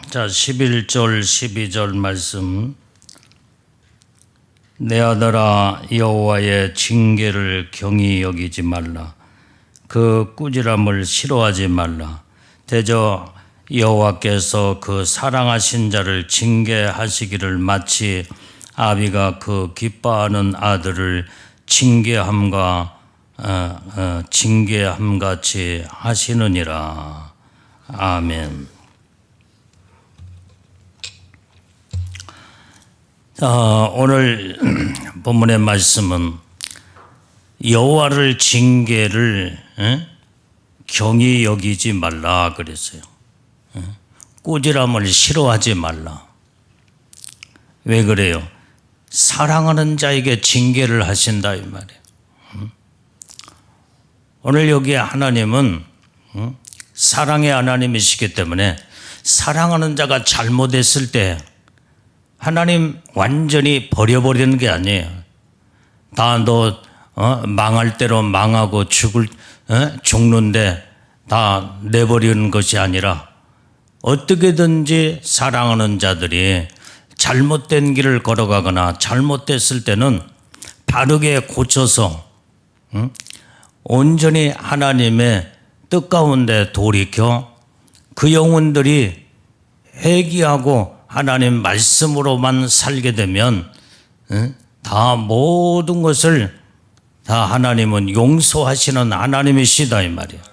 자, 11절 12절 말씀. 내 아들아, 여호와의 징계를 경히 여기지 말라. 그 꾸지람을 싫어하지 말라. 대저 여호와께서 그 사랑하신 자를 징계하시기를 마치 아비가 그 기뻐하는 아들을 징계함과 같이 하시느니라. 아멘. 오늘 본문의 말씀은 여호와를 징계를 경히 여기지 말라 그랬어요. 꾸지람을 싫어하지 말라. 왜 그래요? 사랑하는 자에게 징계를 하신다 이 말이에요. 오늘 여기에 하나님은 사랑의 하나님이시기 때문에 사랑하는 자가 잘못했을 때 하나님 완전히 버려버리는 게 아니에요. 다 너 망할 대로 망하고 죽는데 다 내버리는 것이 아니라 어떻게든지 사랑하는 자들이 잘못된 길을 걸어가거나 잘못됐을 때는 바르게 고쳐서 온전히 하나님의 뜻 가운데 돌이켜 그 영혼들이 회개하고 하나님 말씀으로만 살게 되면 다 모든 것을 다 하나님은 용서하시는 하나님이시다 이 말이에요.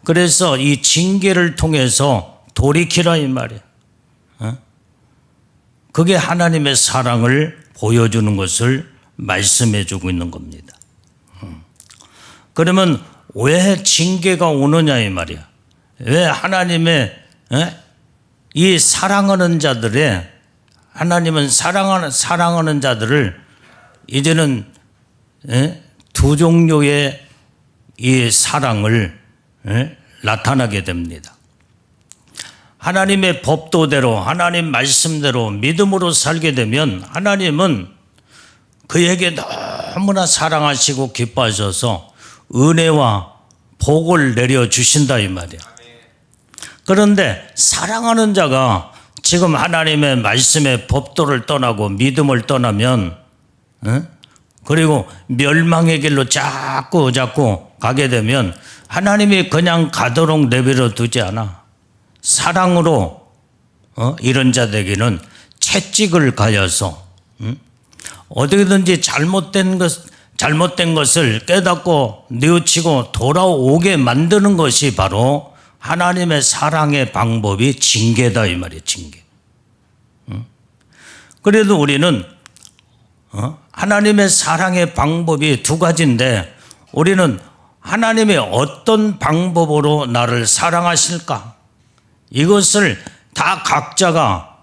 그래서 이 징계를 통해서 돌이키라 이 말이에요. 그게 하나님의 사랑을 보여주는 것을 말씀해 주고 있는 겁니다. 그러면 왜 징계가 오느냐 이 말이야. 왜 하나님의 이 사랑하는 자들의 하나님은 사랑하는 자들을 이제는 두 종류의 이 사랑을 나타나게 됩니다. 하나님의 법도대로 하나님 말씀대로 믿음으로 살게 되면 하나님은 그에게 너무나 사랑하시고 기뻐하셔서 은혜와 복을 내려주신다 이 말이야. 그런데 사랑하는 자가 지금 하나님의 말씀의 법도를 떠나고 믿음을 떠나면 그리고 멸망의 길로 자꾸 가게 되면 하나님이 그냥 가도록 내버려 두지 않아. 사랑으로 이런 자들에게는 채찍을 가여서 어떻게든지 잘못된 것을 깨닫고 뉘우치고 돌아오게 만드는 것이 바로 하나님의 사랑의 방법이 징계다 이 말이에요. 징계. 그래도 우리는 하나님의 사랑의 방법이 두 가지인데 우리는 하나님의 어떤 방법으로 나를 사랑하실까? 이것을 다 각자가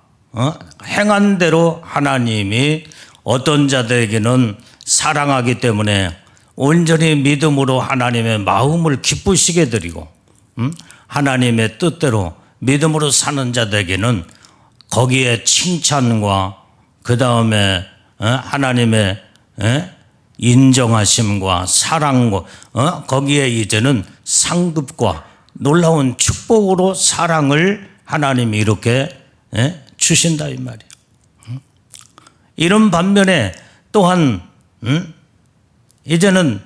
행한 대로 하나님이 어떤 자들에게는 사랑하기 때문에 온전히 믿음으로 하나님의 마음을 기쁘시게 드리고 하나님의 뜻대로 믿음으로 사는 자들에게는 거기에 칭찬과 그 다음에 하나님의 인정하심과 사랑과 거기에 이제는 상급과 놀라운 축복으로 사랑을 하나님이 이렇게 주신다 이 말이에요. 이런 반면에 또한 이제는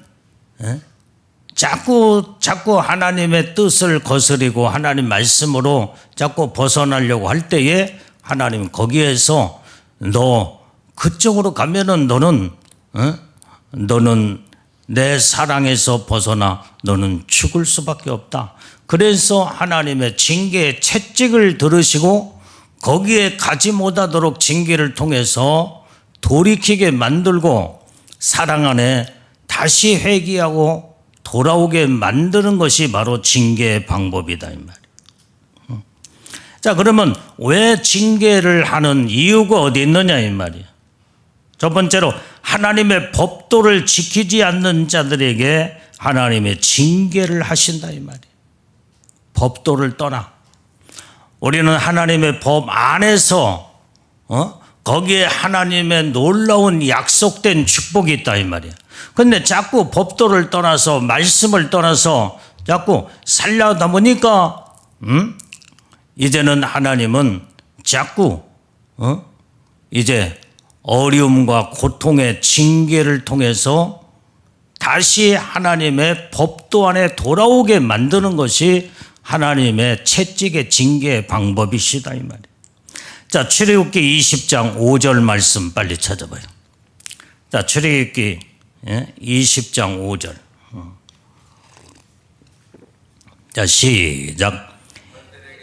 자꾸 하나님의 뜻을 거스리고 하나님 말씀으로 자꾸 벗어나려고 할 때에 하나님은 거기에서 너 그쪽으로 가면은 너는 내 사랑에서 벗어나 너는 죽을 수밖에 없다. 그래서 하나님의 징계의 채찍을 들으시고 거기에 가지 못하도록 징계를 통해서 돌이키게 만들고 사랑 안에 다시 회개하고 돌아오게 만드는 것이 바로 징계의 방법이다 이 말이에요. 자, 그러면 왜 징계를 하는 이유가 어디 있느냐 이 말이에요. 첫 번째로 하나님의 법도를 지키지 않는 자들에게 하나님의 징계를 하신다 이 말이에요. 법도를 떠나 우리는 하나님의 법 안에서 거기에 하나님의 놀라운 약속된 축복이 있다 이 말이에요. 근데 자꾸 법도를 떠나서 말씀을 떠나서 자꾸 살려다 보니까 이제는 하나님은 자꾸 이제 어려움과 고통의 징계를 통해서 다시 하나님의 법도 안에 돌아오게 만드는 것이 하나님의 채찍의 징계의 방법이시다 이 말이에요. 자, 출애굽기 20장 5절 말씀 빨리 찾아봐요. 자, 출애굽기 20장 5절. 자, 시작.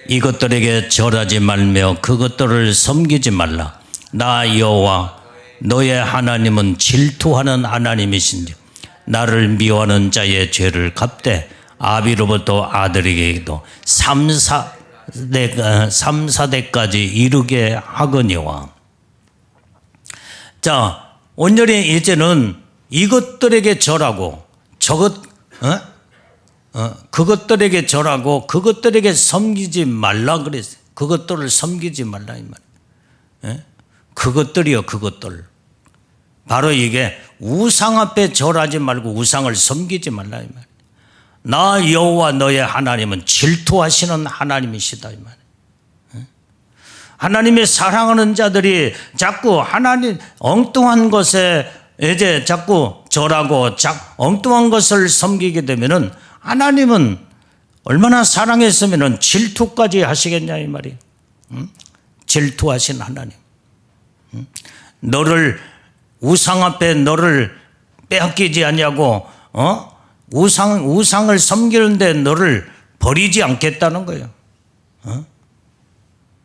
이것들에게 절하지 말며 그것들을 섬기지 말라. 나 여호와 너의 하나님은 질투하는 하나님이신지 나를 미워하는 자의 죄를 갚되 아비로부터 아들에게도 3, 4대까지 이르게 하거니와. 자, 온전히 이제는 이것들에게 절하고 그것들에게 절하고 그것들에게 섬기지 말라 그랬어요. 그것들을 섬기지 말라 이 말이에요. 그것들이요, 그것들. 바로 이게 우상 앞에 절하지 말고 우상을 섬기지 말라 이 말이에요. 나 여호와 너의 하나님은 질투하시는 하나님이시다 이 말이에요. 하나님의 사랑하는 자들이 자꾸 하나님 엉뚱한 것에 이제 자꾸 절하고 엉뚱한 것을 섬기게 되면은 하나님은 얼마나 사랑했으면은 질투까지 하시겠냐 이 말이에요. 질투하신 하나님. 너를 우상 앞에 너를 빼앗기지 아니하고 우상을 섬기는데 너를 버리지 않겠다는 거예요.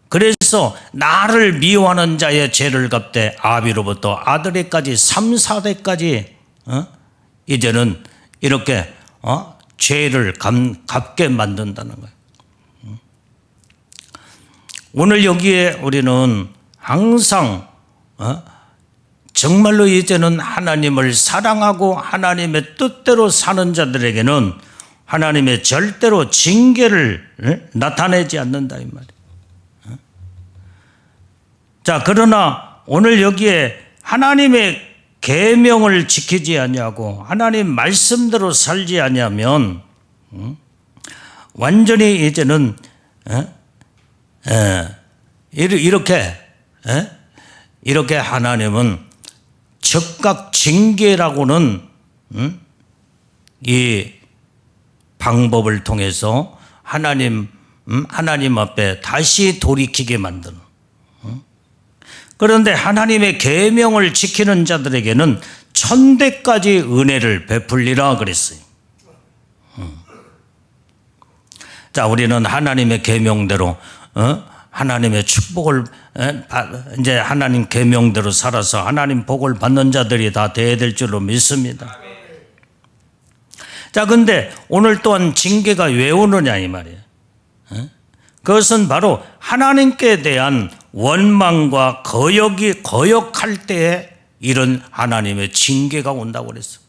그래서 나를 미워하는 자의 죄를 갚되 아비로부터 아들에까지 3, 4대까지 이제는 이렇게 죄를 갚게 만든다는 거예요. 오늘 여기에 우리는 항상 정말로 이제는 하나님을 사랑하고 하나님의 뜻대로 사는 자들에게는 하나님의 절대로 징계를 나타내지 않는다 이 말이에요. 자, 그러나 오늘 여기에 하나님의 계명을 지키지 아니하고 하나님 말씀대로 살지 아니하면 완전히 이제는 이렇게 하나님은 즉각 징계라고는 이 방법을 통해서 하나님 앞에 다시 돌이키게 만드는. 그런데 하나님의 계명을 지키는 자들에게는 1000대까지 은혜를 베풀리라 그랬어요. 자, 우리는 하나님의 계명대로 하나님의 축복을 이제 하나님 계명대로 살아서 하나님 복을 받는 자들이 다 되어야 될 줄로 믿습니다. 자, 근데 오늘 또한 징계가 왜 오느냐 이 말이에요. 그것은 바로 하나님께 대한 원망과 거역할 때에 이런 하나님의 징계가 온다고 그랬어.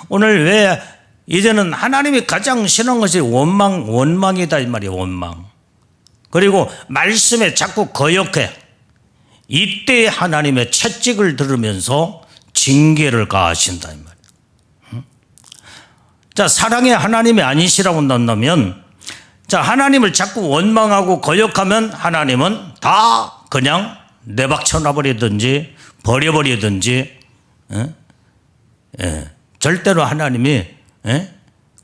오늘 왜 이제는 하나님이 가장 싫어하는 것이 원망이다 이 말이에요. 원망. 그리고 말씀에 자꾸 거역해. 이때 하나님의 채찍을 들으면서 징계를 가하신다 이 말이에요. 자, 사랑의 하나님이 아니시라고 한다면, 자, 하나님을 자꾸 원망하고 거역하면 하나님은 다 그냥 내박쳐 놔버리든지 버려버리든지 절대로 하나님이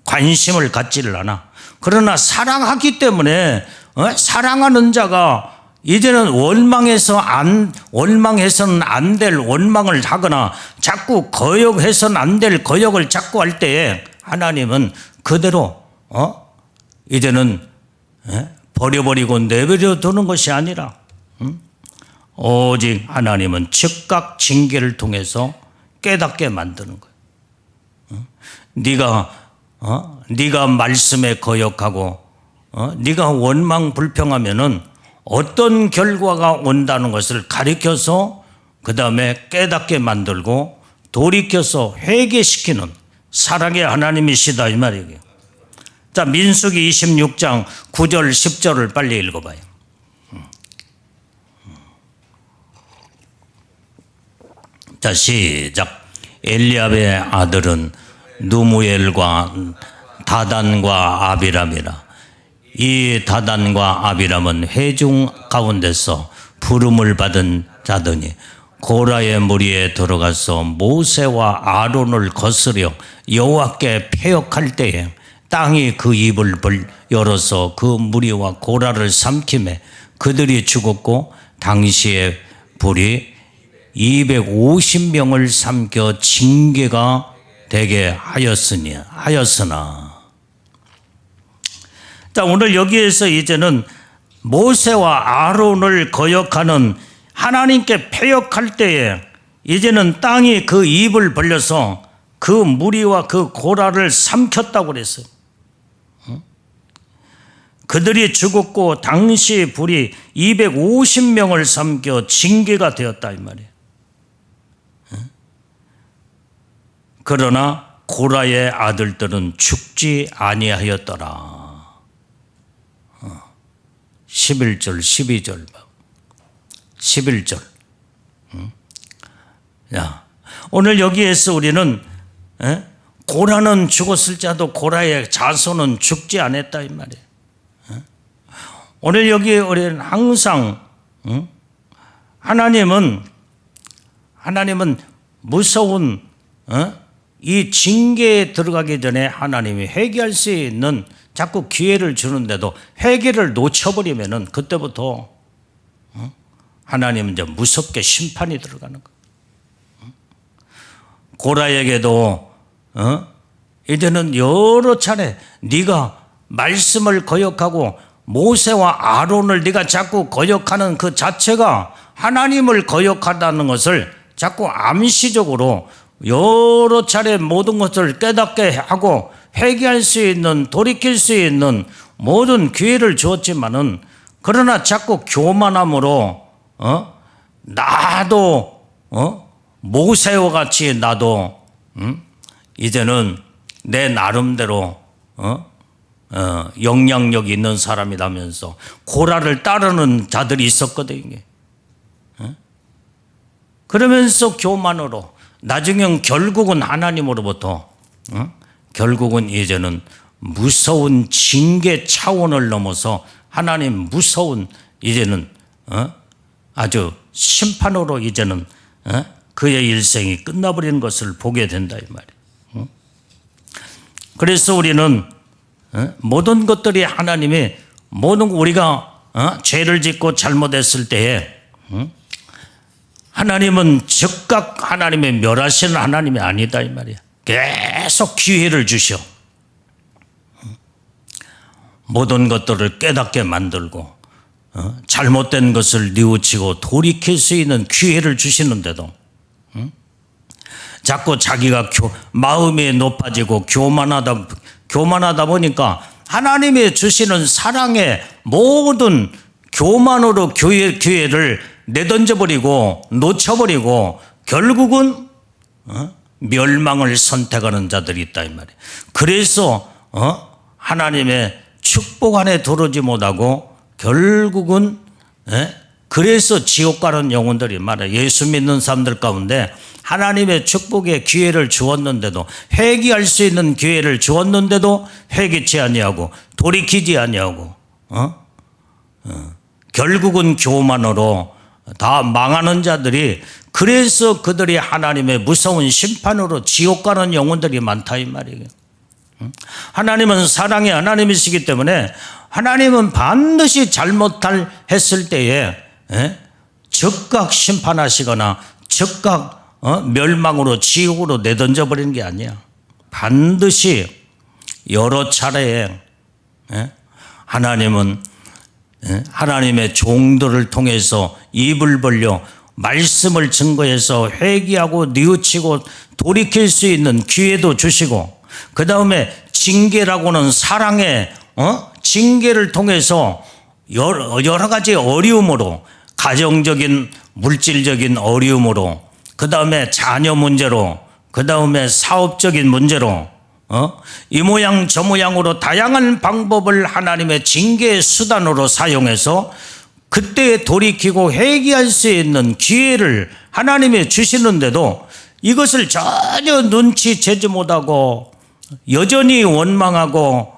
관심을 갖지를 않아. 그러나 사랑하기 때문에 사랑하는 자가 이제는 원망해서는 안 될 원망을 하거나 자꾸 거역해서는 안 될 거역을 자꾸 할 때에 하나님은 그대로 이제는 버려버리고 내버려 두는 것이 아니라 오직 하나님은 즉각 징계를 통해서 깨닫게 만드는 거예요. 네가 말씀에 거역하고 네가 원망 불평하면은 어떤 결과가 온다는 것을 가리켜서 그 다음에 깨닫게 만들고 돌이켜서 회개시키는 사랑의 하나님이시다 이 말이에요. 자, 민수기 26장 9절 10절을 빨리 읽어봐요. 자, 시작. 엘리압의 아들은 누무엘과 다단과 아비람이라. 이 다단과 아비람은 회중 가운데서 부름을 받은 자더니 고라의 무리에 들어가서 모세와 아론을 거스려 여호와께 패역할 때에 땅이 그 입을 열어서 그 무리와 고라를 삼키매 그들이 죽었고 당시에 불이 250명을 삼켜 징계가 되게 하였으나. 자, 오늘 여기에서 이제는 모세와 아론을 거역하는 하나님께 패역할 때에 이제는 땅이 그 입을 벌려서 그 무리와 그 고라를 삼켰다고 그랬어요. 그들이 죽었고 당시 불이 250명을 삼켜 징계가 되었다 이 말이에요. 그러나 고라의 아들들은 죽지 아니하였더라. 11절 12절 11절. 야, 오늘 여기에서 우리는 고라는 죽었을지라도 고라의 자손은 죽지 않았다 이 말이에요. 오늘 여기 우리는 항상 하나님은 무서운 이 징계에 들어가기 전에 하나님이 회개할 수 있는 자꾸 기회를 주는데도 회개를 놓쳐버리면은 그때부터 하나님은 이제 무섭게 심판이 들어가는 거예요. 고라에게도 이제는 여러 차례 네가 말씀을 거역하고 모세와 아론을 네가 자꾸 거역하는 그 자체가 하나님을 거역한다는 것을 자꾸 암시적으로 여러 차례 모든 것을 깨닫게 하고 회개할 수 있는, 돌이킬 수 있는 모든 기회를 주었지만은 그러나 자꾸 교만함으로 나도 모세와 같이 나도 이제는 내 나름대로 영향력 있는 사람이라면서 고라를 따르는 자들이 있었거든요. 그러면서 교만으로 나중엔 결국은 하나님으로부터 결국은 이제는 무서운 징계 차원을 넘어서 하나님 무서운 이제는 아주 심판으로 이제는 그의 일생이 끝나버리는 것을 보게 된다 이 말이에요. 그래서 우리는 모든 것들이 하나님이 모든 우리가 죄를 짓고 잘못했을 때에 하나님은 즉각 하나님의 멸하시는 하나님이 아니다 이 말이야. 계속 기회를 주셔. 모든 것들을 깨닫게 만들고 잘못된 것을 뉘우치고 돌이킬 수 있는 기회를 주시는데도 자꾸 자기가 마음이 높아지고 교만하다 보니까 하나님이 주시는 사랑의 모든 교만으로 기회를 내던져버리고 놓쳐버리고 결국은 멸망을 선택하는 자들이 있다 이 말이에요. 그래서 하나님의 축복 안에 들어오지 못하고 결국은 그래서 지옥 가는 영혼들이 많아요. 예수 믿는 사람들 가운데 하나님의 축복의 기회를 주었는데도 회개할 수 있는 기회를 주었는데도 회개치 아니하고 돌이키지 아니하고 결국은 교만으로 다 망하는 자들이 그래서 그들이 하나님의 무서운 심판으로 지옥 가는 영혼들이 많다 이 말이에요. 하나님은 사랑의 하나님이시기 때문에 하나님은 반드시 했을 때에 즉각 심판하시거나 즉각 멸망으로 지옥으로 내던져 버리는 게 아니야. 반드시 여러 차례에 하나님은 하나님의 종들을 통해서 입을 벌려 말씀을 증거해서 회개하고 뉘우치고 돌이킬 수 있는 기회도 주시고 그 다음에 징계라고는 사랑의 징계를 통해서 여러 가지 어려움으로 가정적인 물질적인 어려움으로 그 다음에 자녀 문제로 그 다음에 사업적인 문제로 이 모양 저 모양으로 다양한 방법을 하나님의 징계의 수단으로 사용해서 그때 돌이키고 회개할 수 있는 기회를 하나님이 주시는데도 이것을 전혀 눈치채지 못하고 여전히 원망하고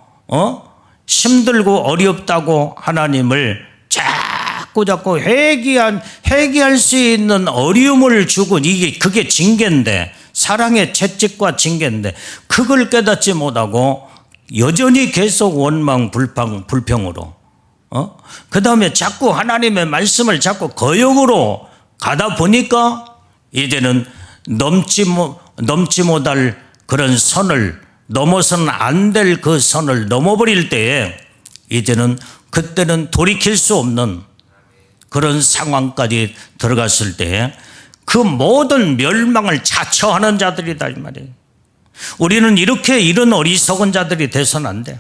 힘들고 어렵다고 하나님을 자꾸 회개할 수 있는 어려움을 주고 그게 징계인데, 사랑의 채찍과 징계인데, 그걸 깨닫지 못하고 여전히 계속 원망 불평으로 그 다음에 자꾸 하나님의 말씀을 자꾸 거역으로 가다 보니까 이제는 넘지 못할 그런 선을, 넘어서는 안 될 그 선을 넘어버릴 때에 이제는 그때는 돌이킬 수 없는 그런 상황까지 들어갔을 때 그 모든 멸망을 자처하는 자들이다 이 말이에요. 우리는 이런 어리석은 자들이 돼서는 안 돼요.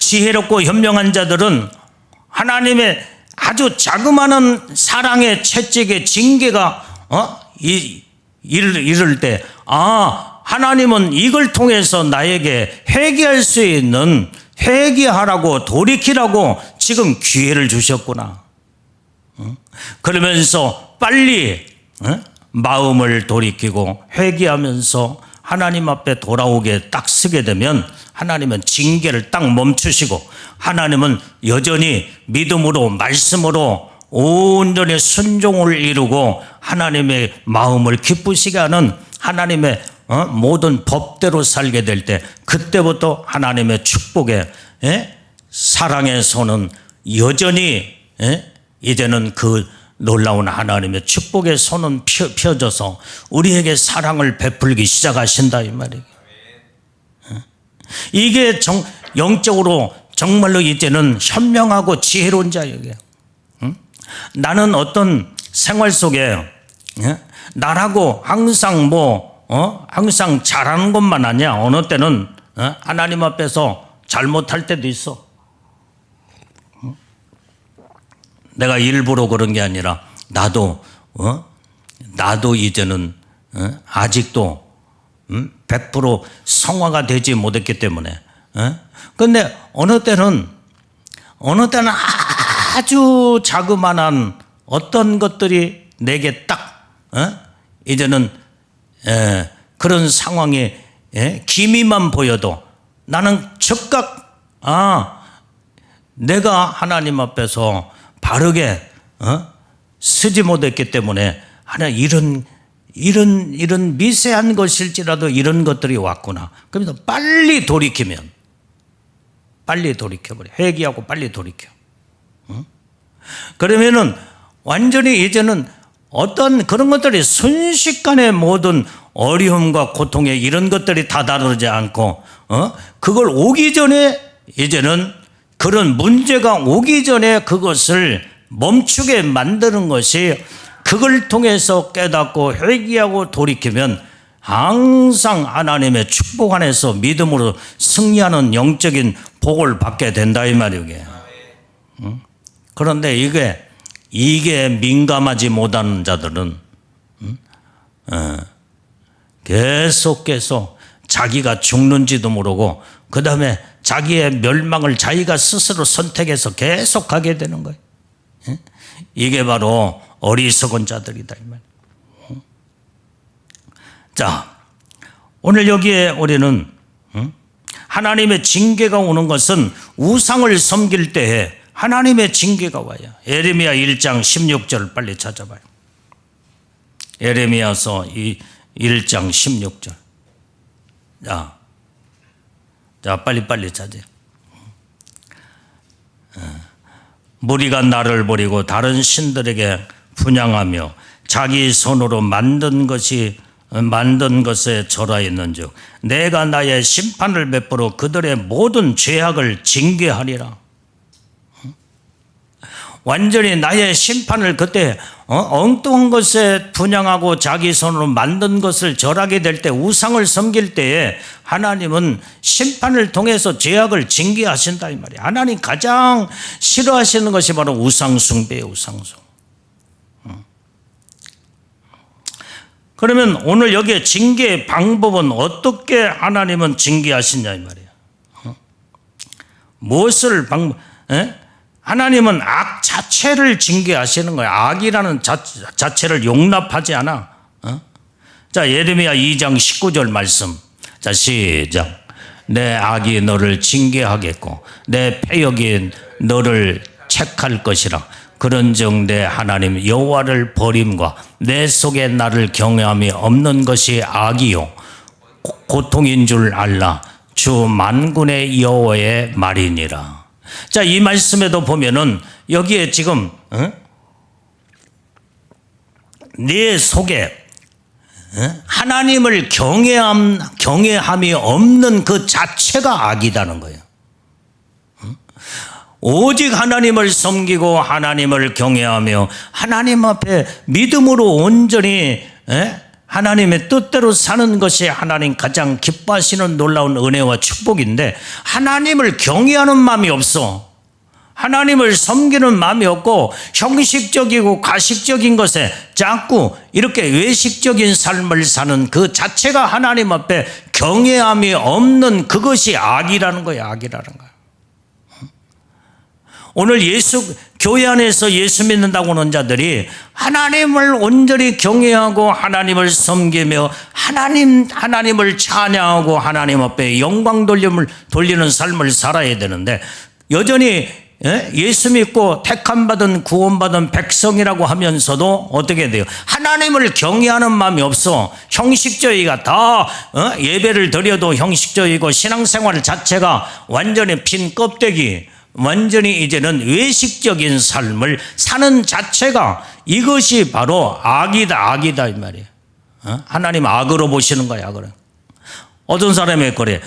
지혜롭고 현명한 자들은 하나님의 아주 자그마한 사랑의 채찍의 징계가 이를 때, 하나님은 이걸 통해서 나에게 회개할 수 있는, 회개하라고 돌이키라고 지금 기회를 주셨구나. 그러면서 빨리 마음을 돌이키고 회개하면서 하나님 앞에 돌아오게 딱 서게 되면 하나님은 징계를 딱 멈추시고, 하나님은 여전히 믿음으로 말씀으로 온전히 순종을 이루고 하나님의 마음을 기쁘시게 하는 하나님의 모든 법대로 살게 될 때, 그때부터 하나님의 축복의 사랑의 손은 여전히 이제는 그 놀라운 하나님의 축복의 손은 펴져서 우리에게 사랑을 베풀기 시작하신다 이 말이에요. 이게 영적으로 정말로 이제는 현명하고 지혜로운 자예요. 나는 어떤 생활 속에 나라고 항상 항상 잘하는 것만 아니야. 어느 때는 하나님 앞에서 잘못할 때도 있어. 내가 일부러 그런 게 아니라 나도 이제는 아직도 100% 성화가 되지 못했기 때문에. 근데 어느 때는 아주 자그마한 어떤 것들이 내게 딱 이제는 그런 상황에 기미만 보여도 나는 즉각 내가 하나님 앞에서 바르게 서지 못했기 때문에 이런 미세한 것일지라도 이런 것들이 왔구나. 그러면서 빨리 돌이켜버려. 회개하고 빨리 돌이켜. 그러면은 완전히 이제는 어떤 그런 것들이 순식간에 모든 어려움과 고통에 이런 것들이 다다르지 않고 그걸 오기 전에, 이제는 그런 문제가 오기 전에 그것을 멈추게 만드는 것이, 그걸 통해서 깨닫고 회개하고 돌이키면 항상 하나님의 축복 안에서 믿음으로 승리하는 영적인 복을 받게 된다 이 말이에요. 그런데 이게 민감하지 못하는 자들은 계속 자기가 죽는지도 모르고, 그 다음에 자기의 멸망을 자기가 스스로 선택해서 계속 가게 되는 거예요. 이게 바로 어리석은 자들이다 이 말이에요. 자, 오늘 여기에 우리는 하나님의 징계가 오는 것은 우상을 섬길 때에 하나님의 징계가 와요. 예레미야 1장 16절 빨리 찾아봐요. 예레미야서 1장 16절. 자, 빨리 찾아요. 무리가 나를 버리고 다른 신들에게 분향하며 자기 손으로 만든 것에 절하였는즉 내가 나의 심판을 베풀어 그들의 모든 죄악을 징계하리라. 완전히 나의 심판을 그때 엉뚱한 것에 분향하고 자기 손으로 만든 것을 절하게 될 때, 우상을 섬길 때에 하나님은 심판을 통해서 죄악을 징계하신다 이 말이에요. 하나님 가장 싫어하시는 것이 바로 우상 숭배예요. 우상숭. 그러면 오늘 여기에 징계의 방법은 어떻게 하나님은 징계하시냐 이 말이에요. 무엇을 하나님은 악 자체를 징계하시는 거예요. 악이라는 자체를 용납하지 않아. 자, 예레미야 2장 19절 말씀. 자, 시작. 내 악이 너를 징계하겠고 내 패역이 너를 책할 것이라. 그런즉 내 하나님 여호와를 버림과 내 속에 나를 경외함이 없는 것이 악이요 고통인 줄 알라. 주 만군의 여호와의 말이니라. 자, 이 말씀에도 보면은 여기에 지금 내 속에 하나님을 경외함이 없는 그 자체가 악이다는 거예요. 오직 하나님을 섬기고 하나님을 경외하며 하나님 앞에 믿음으로 온전히 하나님의 뜻대로 사는 것이 하나님 가장 기뻐하시는 놀라운 은혜와 축복인데, 하나님을 경외하는 마음이 없어. 하나님을 섬기는 마음이 없고 형식적이고 가식적인 것에 자꾸 이렇게 외식적인 삶을 사는 그 자체가 하나님 앞에 경외함이 없는 그것이 악이라는 거예요. 악이라는 거예요. 오늘 교회 안에서 예수 믿는다고 하는 자들이 하나님을 온전히 경외하고 하나님을 섬기며 하나님을 찬양하고 하나님 앞에 영광 돌리는 삶을 살아야 되는데, 여전히 예수 믿고 택함받은 구원받은 백성이라고 하면서도 어떻게 돼요? 하나님을 경외하는 마음이 없어. 형식적이가 다 예배를 드려도 형식적이고 신앙생활 자체가 완전히 빈 껍데기, 완전히 이제는 외식적인 삶을 사는 자체가, 이것이 바로 악이다 이 말이에요. 하나님 악으로 보시는 거야. 악으로. 어떤 사람이 그래,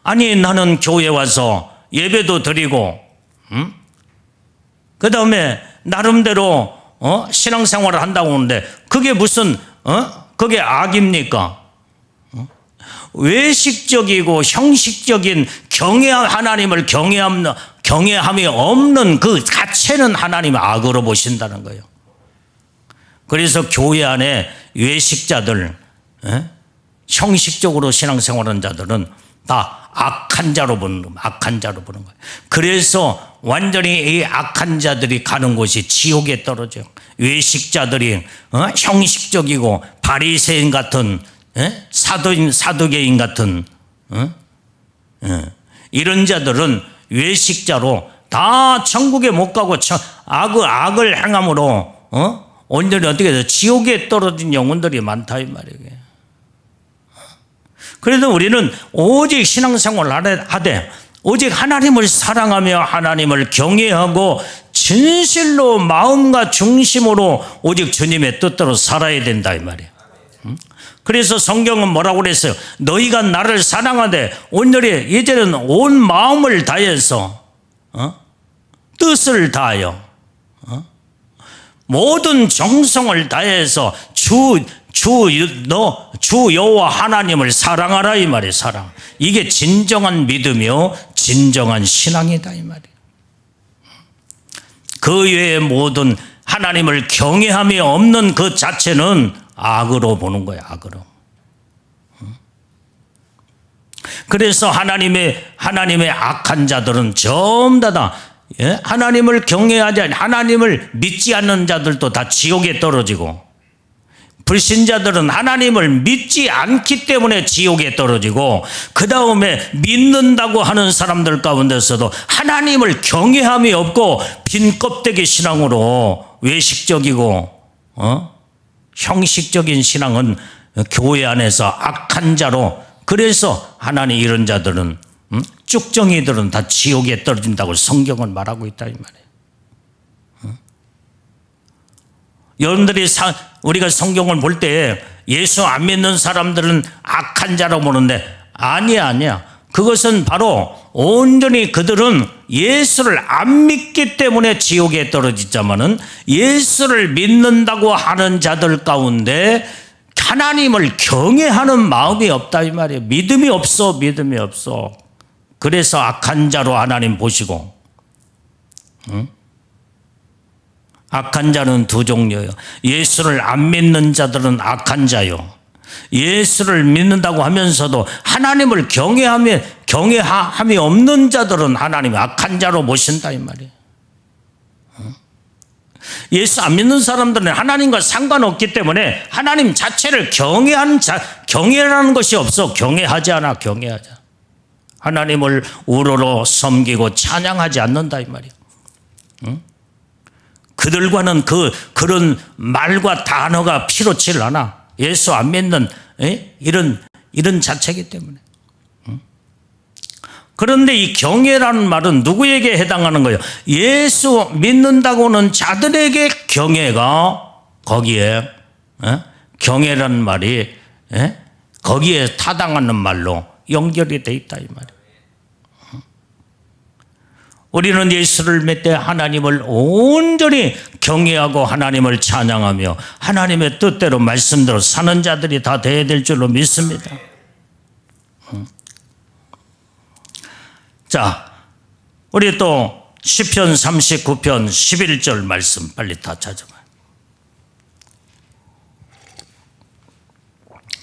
아니 나는 교회 와서 예배도 드리고 그 다음에 나름대로 신앙생활을 한다고 하는데 그게 무슨 그게 악입니까? 외식적이고 형식적인 하나님을 경외함이 없는 그 자체는 하나님의 악으로 보신다는 거예요. 그래서 교회 안에 외식자들, 형식적으로 신앙생활하는 자들은 다 악한 자로 보는 거예요. 그래서 완전히 이 악한 자들이 가는 곳이 지옥에 떨어져요. 외식자들이 형식적이고 바리새인 같은 사두개인 같은 이런 자들은 외식자로 다 천국에 못 가고 악을 행함으로 온전히 어떻게 돼요? 지옥에 떨어진 영혼들이 많다 이 말이에요. 그래도 우리는 오직 신앙생활을 하되 오직 하나님을 사랑하며 하나님을 경외하고 진실로 마음과 중심으로 오직 주님의 뜻대로 살아야 된다 이 말이에요. 그래서 성경은 뭐라고 그랬어요? 너희가 나를 사랑하되 온전히 이제는 온 마음을 다해서 뜻을 다하여 모든 정성을 다해서 주 여호와 하나님을 사랑하라 이 말이에요. 사랑. 이게 진정한 믿음이요 진정한 신앙이다 이 말이에요. 그 외의 모든 하나님을 경외함이 없는 그 자체는 악으로 보는 거예요. 악으로. 그래서 하나님의 악한 자들은 전부 다 하나님을 경외하지 않는, 하나님을 믿지 않는 자들도 다 지옥에 떨어지고, 불신자들은 하나님을 믿지 않기 때문에 지옥에 떨어지고, 그 다음에 믿는다고 하는 사람들 가운데서도 하나님을 경외함이 없고 빈 껍데기 신앙으로 외식적이고 형식적인 신앙은 교회 안에서 악한 자로, 그래서 하나님 이런 자들은 쭉정이들은 다 지옥에 떨어진다고 성경은 말하고 있다 이 말이에요. 여러분들이 우리가 성경을 볼 때 예수 안 믿는 사람들은 악한 자라고 보는데 아니야. 그것은 바로 온전히 그들은 예수를 안 믿기 때문에 지옥에 떨어지자마는, 예수를 믿는다고 하는 자들 가운데 하나님을 경외하는 마음이 없다 이 말이에요. 믿음이 없어. 그래서 악한 자로 하나님 보시고, 악한 자는 두 종류예요. 예수를 안 믿는 자들은 악한 자요, 예수를 믿는다고 하면서도 하나님을 경외함이 없는 자들은 하나님이 악한 자로 보신다 이 말이에요. 예수 안 믿는 사람들은 하나님과 상관없기 때문에 하나님 자체를 경외라는 것이 없어. 경외하지 않아. 하나님을 우러러 섬기고 찬양하지 않는다 이 말이야. 응? 그들과는 그런 말과 단어가 필요치 않아. 예수 안 믿는 이런 자체이기 때문에. 그런데 이 경외라는 말은 누구에게 해당하는 거예요? 예수 믿는다고는 자들에게 경외가 거기에 경외라는 말이 거기에 타당하는 말로 연결이 돼 있다 이 말이에요. 우리는 예수를 믿되 하나님을 온전히 경외하고 하나님을 찬양하며 하나님의 뜻대로 말씀대로 사는 자들이 다 되어야 될 줄로 믿습니다. 자, 우리 또 시편 39편 11절 말씀 빨리 다 찾아봐요.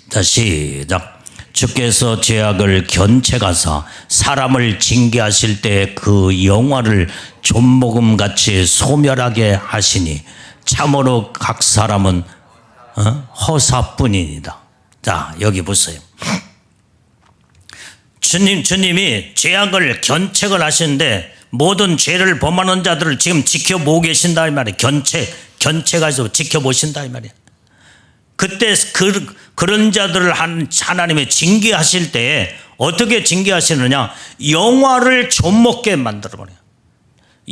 자, 시작. 주께서 죄악을 견책하사 사람을 징계하실 때 그 영화를 좀먹음같이 소멸하게 하시니 참으로 각 사람은 허사뿐이니이다. 자, 여기 보세요. 주님이 죄악을 견책을 하시는데 모든 죄를 범하는 자들을 지금 지켜보고 계신다 이 말이에요. 견책하셔서 지켜보신다 이 말이에요. 그때 그런 자들을 하나님이 징계하실 때 어떻게 징계하시느냐? 영화를 좀먹게 만들어버려요.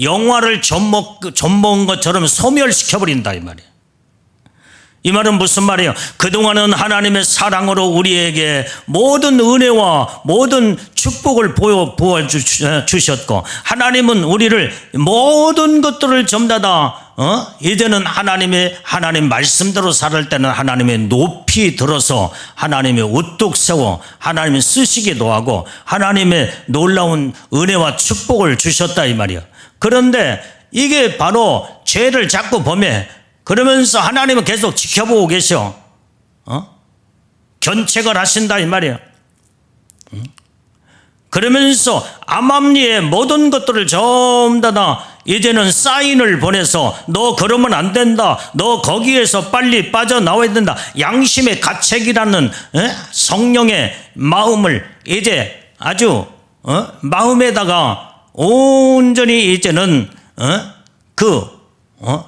영화를 좀먹은 것처럼 소멸시켜버린다 이 말이에요. 이 말은 무슨 말이에요? 그동안은 하나님의 사랑으로 우리에게 모든 은혜와 모든 축복을 부어주셨고 하나님은 우리를 모든 것들을 전부 다 이제는 하나님 말씀대로 살 때는 하나님의 높이 들어서 하나님의 우뚝 세워 하나님이 쓰시기도 하고 하나님의 놀라운 은혜와 축복을 주셨다 이 말이에요. 그런데 이게 바로 죄를 자꾸 범해 그러면서 하나님은 계속 지켜보고 계셔. 견책을 하신다 이 말이에요. 그러면서 암암리의 모든 것들을 전부 다 이제는 사인을 보내서 너 그러면 안 된다. 너 거기에서 빨리 빠져나와야 된다. 양심의 가책이라는 성령의 마음을 이제 아주 마음에다가 온전히 이제는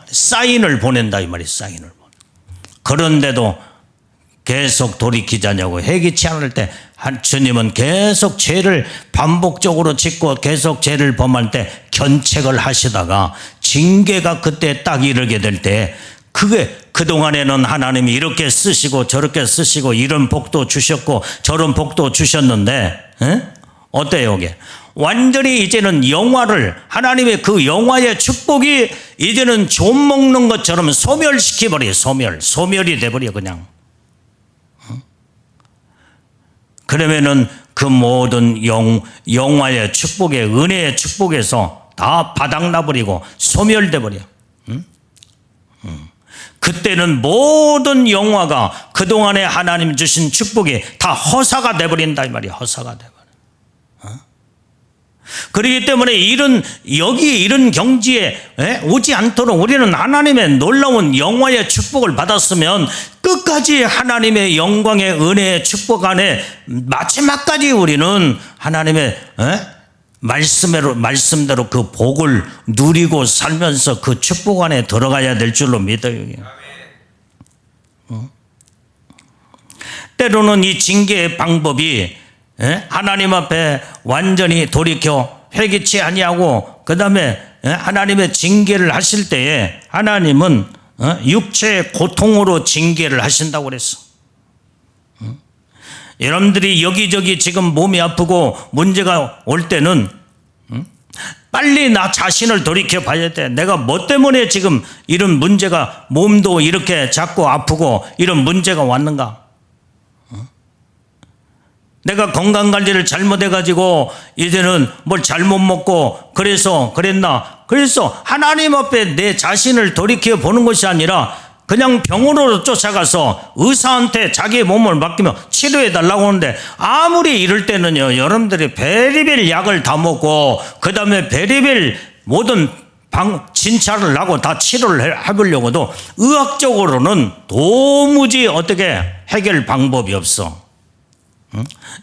사인을 보낸다 이 말이에요. 사인을 보내. 그런데도 계속 돌이키지 않냐고 회개치 않을 때 주님은 계속 죄를 반복적으로 짓고 계속 죄를 범할 때 견책을 하시다가 징계가 그때 딱 이르게 될 때 그게 그동안에는 하나님이 이렇게 쓰시고 저렇게 쓰시고 이런 복도 주셨고 저런 복도 주셨는데 어때요 이게? 완전히 이제는 영화를 하나님의 그 영화의 축복이 이제는 좀 먹는 것처럼 소멸시켜버려요. 소멸이 돼버려 그냥. 그러면은 그 모든 영화의 축복의 은혜의 축복에서 다 바닥나버리고 소멸돼버려. 그때는 모든 영화가 그동안에 하나님 주신 축복이 다 허사가 돼버린다 이 말이야. 허사가 돼버려. 그렇기 때문에 이런 경지에 오지 않도록 우리는 하나님의 놀라운 영화의 축복을 받았으면 끝까지 하나님의 영광의 은혜의 축복 안에 마지막까지 우리는 하나님의 말씀대로 그 복을 누리고 살면서 그 축복 안에 들어가야 될 줄로 믿어요. 때로는 이 징계의 방법이 하나님 앞에 완전히 돌이켜 회개치 아니하고 그 다음에 하나님의 징계를 하실 때에 하나님은 육체의 고통으로 징계를 하신다고 그랬어. 여러분들이 여기저기 지금 몸이 아프고 문제가 올 때는 빨리 나 자신을 돌이켜 봐야 돼. 내가 뭐 때문에 지금 이런 문제가 몸도 이렇게 자꾸 아프고 이런 문제가 왔는가? 내가 건강관리를 잘못해가지고 이제는 뭘 잘못 먹고 그랬나? 그래서 하나님 앞에 내 자신을 돌이켜 보는 것이 아니라 그냥 병원으로 쫓아가서 의사한테 자기 몸을 맡기며 치료해달라고 하는데 아무리 이럴 때는요 여러분들이 베리벨 약을 다 먹고 그 다음에 베리벨 모든 진찰을 하고 다 치료를 해보려고도 의학적으로는 도무지 어떻게 해결 방법이 없어.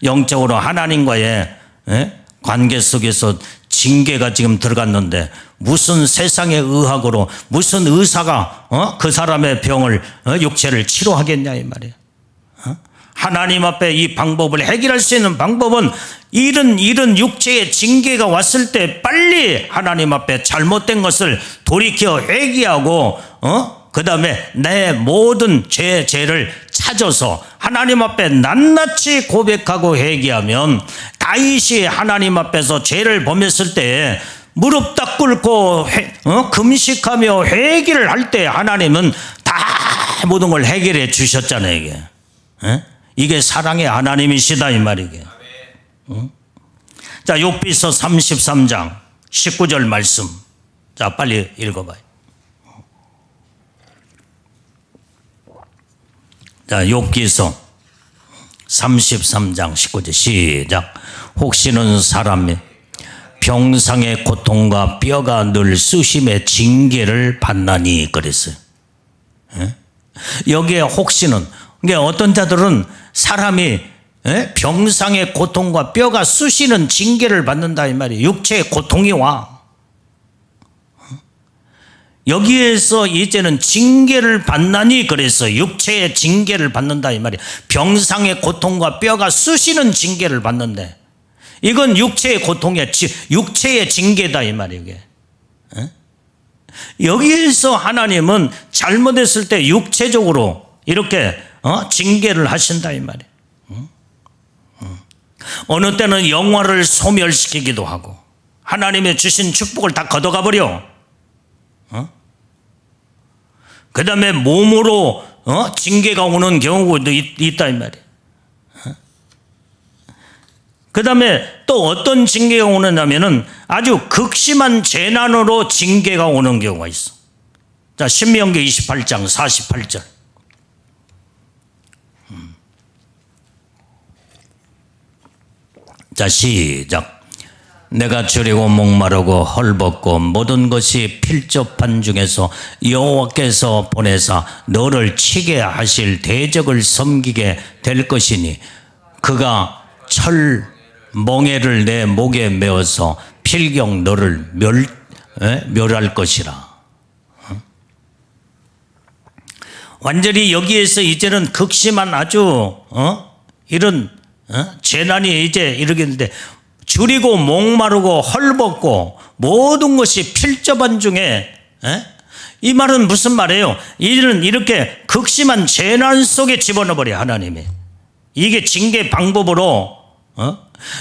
영적으로 하나님과의 관계 속에서 징계가 지금 들어갔는데 무슨 세상의 의학으로 무슨 의사가 그 사람의 병을 육체를 치료하겠냐 이 말이에요. 하나님 앞에 이 방법을 해결할 수 있는 방법은 이런 육체의 징계가 왔을 때 빨리 하나님 앞에 잘못된 것을 돌이켜 회개하고 그 다음에 내 모든 죄를 찾아서 하나님 앞에 낱낱이 고백하고 회개하면 다윗이 하나님 앞에서 죄를 범했을 때 무릎 딱 꿇고 금식하며 회개를 할 때 하나님은 다 모든 걸 해결해 주셨잖아요. 이게 이게 사랑의 하나님이시다 이 말이게. 자, 욥기서 33장 19절 말씀. 자, 빨리 읽어봐요. 자, 욥기서 33장 19절 시작. 혹시는 사람이 병상의 고통과 뼈가 늘 수심의 징계를 받나니 그랬어요. 여기에 혹시는, 그러니까 어떤 자들은 사람이 병상의 고통과 뼈가 쑤시는 징계를 받는다 이 말이에요. 육체의 고통이 와. 여기에서 이제는 징계를 받나니 그래서 육체의 징계를 받는다 이 말이에요. 병상의 고통과 뼈가 쑤시는 징계를 받는데 이건 육체의 고통이야. 육체의 징계다 이 말이에요. 이게. 여기에서 하나님은 잘못했을 때 육체적으로 이렇게 징계를 하신다 이 말이에요. 어느 때는 영화를 소멸시키기도 하고 하나님의 주신 축복을 다 걷어가 버려. 그 다음에 몸으로 징계가 오는 경우도 있다 이 말이에요. 그 다음에 또 어떤 징계가 오느냐면은 아주 극심한 재난으로 징계가 오는 경우가 있어. 자, 신명기 28장 48절. 자, 시작. 내가 줄이고 목마르고 헐벗고 모든 것이 필접한 중에서 여호와께서 보내사 너를 치게 하실 대적을 섬기게 될 것이니 그가 철 멍에를 내 목에 메어서 필경 너를 멸할 것이라. 완전히 여기에서 이제는 극심한 아주 이런 재난이 이제 이르겠는데 줄이고 목마르고 헐벗고 모든 것이 필접한 중에 이 말은 무슨 말이에요? 이는 이렇게 극심한 재난 속에 집어넣어버려 하나님이. 이게 징계 방법으로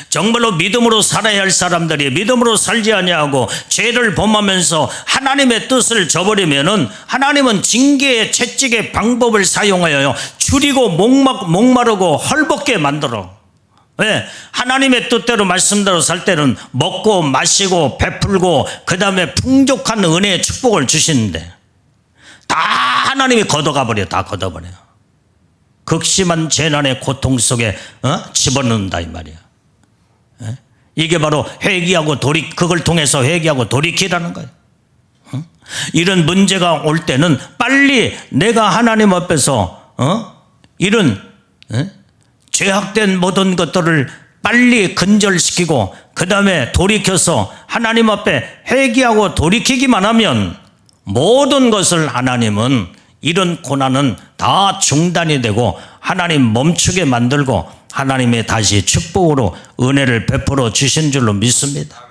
정말로 믿음으로 살아야 할 사람들이 믿음으로 살지 아니하고 죄를 범하면서 하나님의 뜻을 저버리면은 하나님은 징계의 채찍의 방법을 사용하여 줄이고 목마르고 헐벗게 만들어. 왜? 하나님의 뜻대로 말씀대로 살 때는 먹고 마시고 베풀고 그 다음에 풍족한 은혜의 축복을 주시는데 다 하나님이 걷어가 버려. 다 걷어버려. 극심한 재난의 고통 속에 집어넣는다 이 말이야. 이게 바로 회개하고 그걸 통해서 회개하고 돌이키라는 거예요. 이런 문제가 올 때는 빨리 내가 하나님 앞에서 이런 죄악된 모든 것들을 빨리 근절시키고 그 다음에 돌이켜서 하나님 앞에 회개하고 돌이키기만 하면 모든 것을 하나님은 이런 고난은 다 중단이 되고 하나님 멈추게 만들고 하나님의 다시 축복으로 은혜를 베풀어 주신 줄로 믿습니다.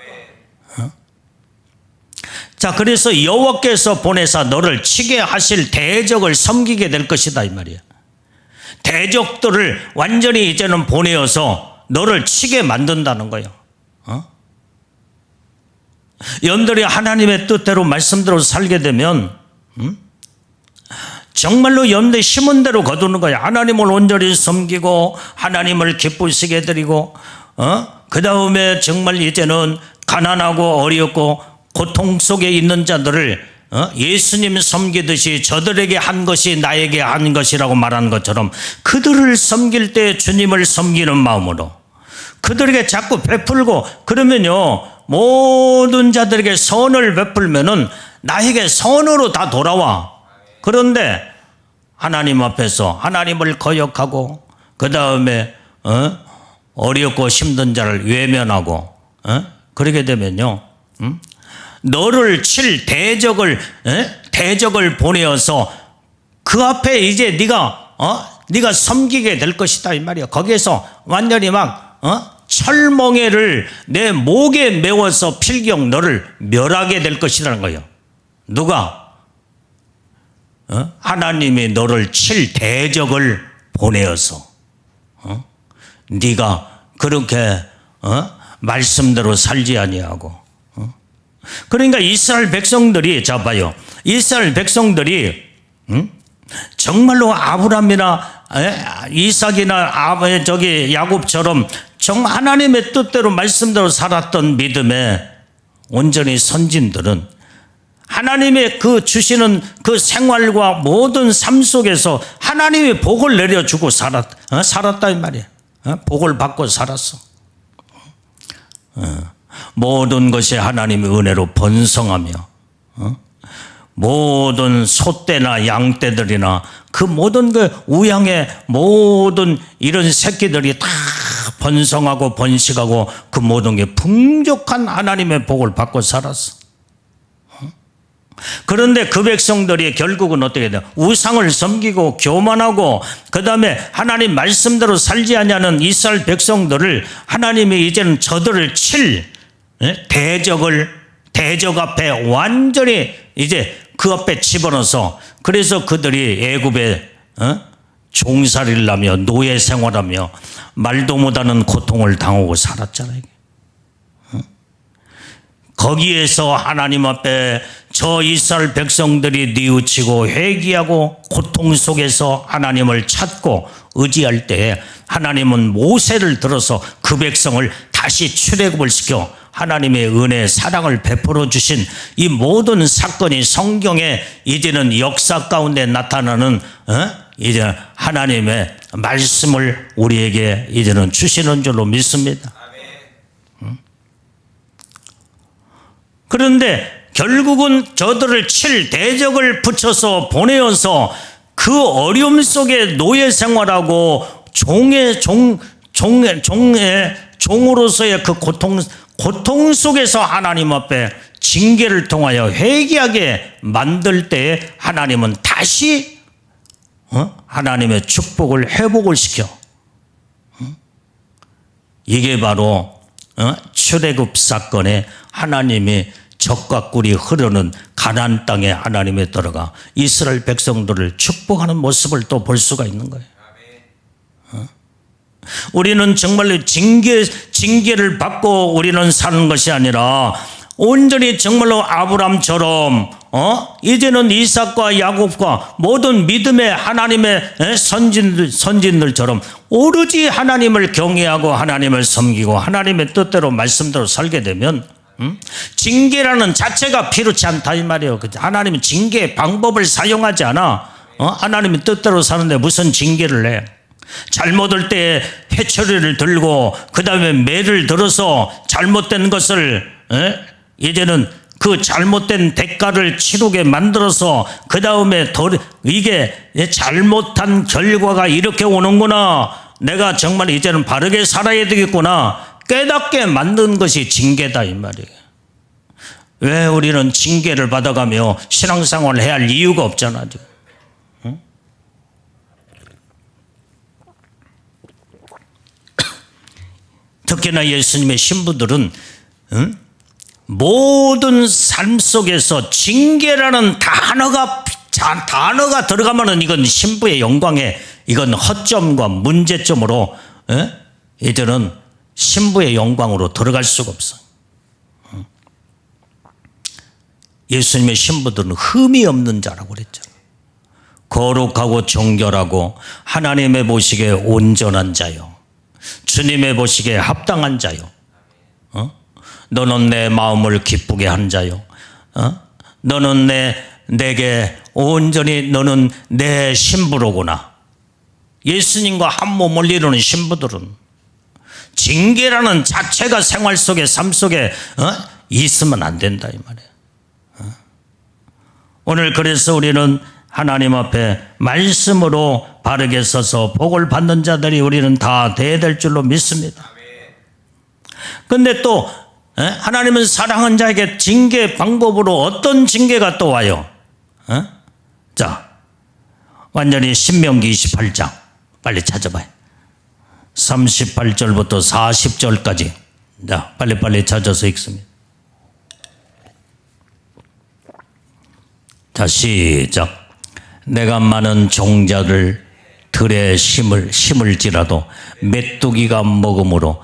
자, 그래서 여호와께서 보내사 너를 치게 하실 대적을 섬기게 될 것이다 이 말이야. 대적들을 완전히 이제는 보내어서 너를 치게 만든다는 거예요. 여러분들이 하나님의 뜻대로 말씀대로 살게 되면 정말로 여러분들이 심은 대로 거두는 거예요. 하나님을 온전히 섬기고 하나님을 기쁘시게 해드리고 그 다음에 정말 이제는 가난하고 어렵고 고통 속에 있는 자들을 예수님 섬기듯이 저들에게 한 것이 나에게 한 것이라고 말하는 것처럼 그들을 섬길 때 주님을 섬기는 마음으로 그들에게 자꾸 베풀고 그러면요 모든 자들에게 선을 베풀면은 나에게 선으로 다 돌아와. 그런데 하나님 앞에서 하나님을 거역하고 그 다음에 어렵고 힘든 자를 외면하고 그렇게 되면요, 너를 칠 대적을 보내어서 그 앞에 이제 네가 섬기게 될 것이다 이 말이야. 거기에서 완전히 막 철멍에를 내 목에 메워서 필경 너를 멸하게 될 것이라는 거예요. 누가? 하나님이 너를 칠 대적을 보내어서 네가 그렇게 말씀대로 살지 아니하고. 그러니까 이스라엘 백성들이, 자 봐요, 이스라엘 백성들이 정말로 아브라함이나 이삭이나 야곱처럼 정말 하나님의 뜻대로 말씀대로 살았던 믿음의 온전히 선진들은 하나님의 그 주시는 그 생활과 모든 삶 속에서 하나님의 복을 내려주고 살았다 이 말이에요. 복을 받고 살았어. 모든 것이 하나님의 은혜로 번성하며 모든 소떼나 양떼들이나 그 모든 그 우양의 모든 이런 새끼들이 다 번성하고 번식하고 그 모든 게 풍족한 하나님의 복을 받고 살았어. 그런데 그 백성들이 결국은 어떻게 돼요? 우상을 섬기고 교만하고 그 다음에 하나님 말씀대로 살지 않냐는 이스라엘 백성들을 하나님이 이제는 저들을 칠 대적 앞에 완전히 이제 그 앞에 집어넣어서, 그래서 그들이 애굽에 종살이를 하며 노예 생활하며 말도 못하는 고통을 당하고 살았잖아요. 거기에서 하나님 앞에 저 이스라엘 백성들이 뉘우치고 회개하고 고통 속에서 하나님을 찾고 의지할 때에 하나님은 모세를 들어서 그 백성을 다시 출애굽을 시켜 하나님의 은혜 사랑을 베풀어 주신 이 모든 사건이 성경에 이제는 역사 가운데 나타나는 이제 하나님의 말씀을 우리에게 이제는 주시는 줄로 믿습니다. 그런데 결국은 저들을 칠 대적을 붙여서 보내어서 그 어려움 속에 노예 생활하고 종으로서의 그 고통 속에서 하나님 앞에 징계를 통하여 회개하게 만들 때에 하나님은 다시 하나님의 축복을 회복을 시켜. 이게 바로 출애굽 사건에 하나님이 적과 꿀이 흐르는 가나안 땅에 하나님이 들어가 이스라엘 백성들을 축복하는 모습을 또 볼 수가 있는 거예요. 우리는 정말로 징계를 받고 우리는 사는 것이 아니라 온전히 정말로 아브라함처럼 이제는 이삭과 야곱과 모든 믿음의 하나님의 선진들처럼 오로지 하나님을 경외하고 하나님을 섬기고 하나님의 뜻대로 말씀대로 살게 되면 징계라는 자체가 필요치 않다 이 말이에요. 하나님은 징계의 방법을 사용하지 않아. 하나님의 뜻대로 사는데 무슨 징계를 해? 잘못할 때 회초리를 들고 그 다음에 매를 들어서 잘못된 것을 이제는 그 잘못된 대가를 치르게 만들어서 그 다음에 이게 잘못한 결과가 이렇게 오는구나, 내가 정말 이제는 바르게 살아야 되겠구나 깨닫게 만든 것이 징계다 이 말이에요. 왜 우리는 징계를 받아가며 신앙생활을 해야 할 이유가 없잖아. 특히나 예수님의 신부들은 모든 삶 속에서 징계라는 단어가 들어가면은 이건 신부의 영광에 이건 허점과 문제점으로 이제는 신부의 영광으로 들어갈 수가 없어. 예수님의 신부들은 흠이 없는 자라고 그랬잖아요. 거룩하고 정결하고 하나님의 보시기에 온전한 자요, 주님의 보시기에 합당한 자요, 너는 내 마음을 기쁘게 한 자요, 너는 내게 온전히 너는 내 신부로구나. 예수님과 한 몸을 이루는 신부들은 징계라는 자체가 생활 속에 삶 속에 있으면 안 된다 이 말이에요. 오늘 그래서 우리는 하나님 앞에 말씀으로 바르게 서서 복을 받는 자들이 우리는 다 돼야 될 줄로 믿습니다. 근데 또 하나님은 사랑한 자에게 징계 방법으로 어떤 징계가 또 와요? 자, 완전히 신명기 28장 빨리 찾아봐요. 38절부터 40절까지. 자, 빨리빨리 찾아서 읽습니다. 자, 시작. 내가 많은 종자를 들에 심을지라도 메뚜기가 먹음으로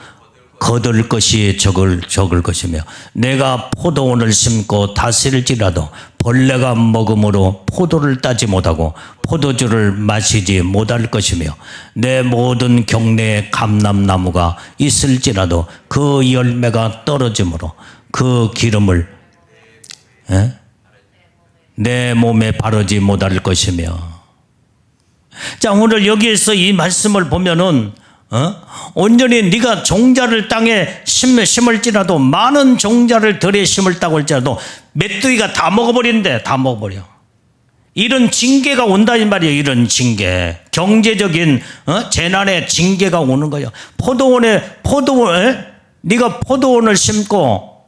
거둘 것이 적을 것이며, 내가 포도원을 심고 다스릴지라도 벌레가 먹음으로 포도를 따지 못하고 포도주를 마시지 못할 것이며, 내 모든 경내에 감람나무가 있을지라도 그 열매가 떨어지므로 그 기름을 내 몸에 바르지 못할 것이며. 자, 오늘 여기에서 이 말씀을 보면은 온전히 네가 종자를 땅에 심을지라도, 많은 종자를 들에 심을다고 할지라도 메뚜기가 다 먹어버린대. 다 먹어버려. 이런 징계가 온다 이 말이에요. 이런 징계, 경제적인 재난의 징계가 오는 거예요. 네가 포도원을 심고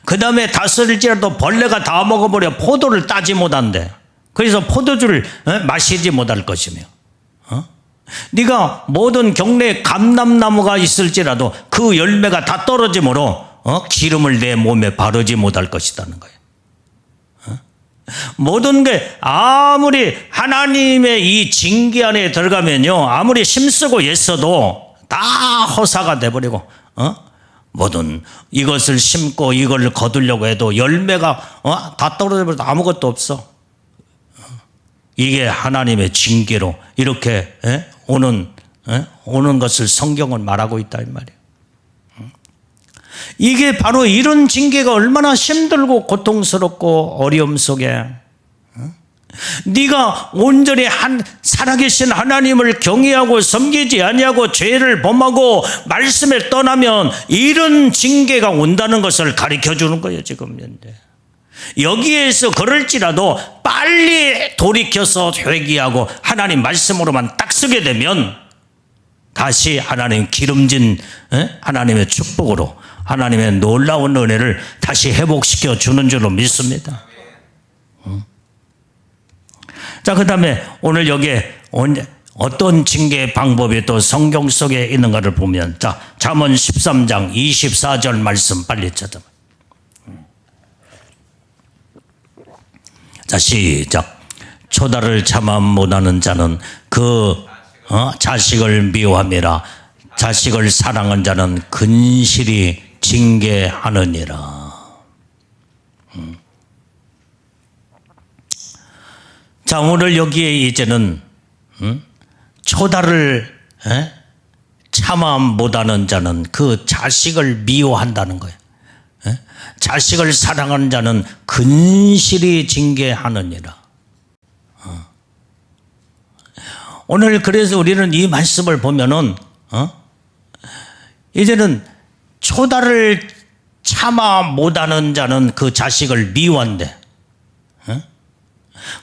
그 다음에 다스릴지라도 벌레가 다 먹어버려 포도를 따지 못한대. 그래서 포도주를 마시지 못할 것이며, 네가 모든 경내에 감람나무가 있을지라도 그 열매가 다 떨어지므로 기름을 내 몸에 바르지 못할 것이라는 거예요. 모든 게 아무리 하나님의 이 징계 안에 들어가면요, 아무리 힘쓰고 애써도 다 허사가 돼버리고, 모든 이것을 심고 이걸 거두려고 해도 열매가 다 떨어져버려도 아무것도 없어. 이게 하나님의 징계로 이렇게 오는 것을 성경은 말하고 있다 이 말이에요. 이게 바로 이런 징계가 얼마나 힘들고 고통스럽고 어려움 속에 네가 온전히 살아계신 하나님을 경외하고 섬기지 아니하고 죄를 범하고 말씀에 떠나면 이런 징계가 온다는 것을 가르쳐 주는 거예요. 지금 현재 여기에서 그럴지라도 빨리 돌이켜서 회개하고 하나님 말씀으로만 딱 쓰게 되면 다시 하나님 기름진 하나님의 축복으로 하나님의 놀라운 은혜를 다시 회복시켜 주는 줄로 믿습니다. 자, 그 다음에 오늘 여기에 어떤 징계의 방법이 또 성경 속에 있는가를 보면, 자, 잠언 13장 24절 말씀 빨리 찾아봐요. 자, 시작. 초다를 참아 못하는 자는 그 자식을 미워함이라. 자식을 사랑한 자는 근실히 징계하느니라. 자, 오늘 여기에 이제는 초다를 참아 못하는 자는 그 자식을 미워한다는 거예요. 자식을 사랑하는 자는 근실히 징계하느니라. 오늘 그래서 우리는 이 말씀을 보면은 이제는 초다를 참아 못하는 자는 그 자식을 미워한대.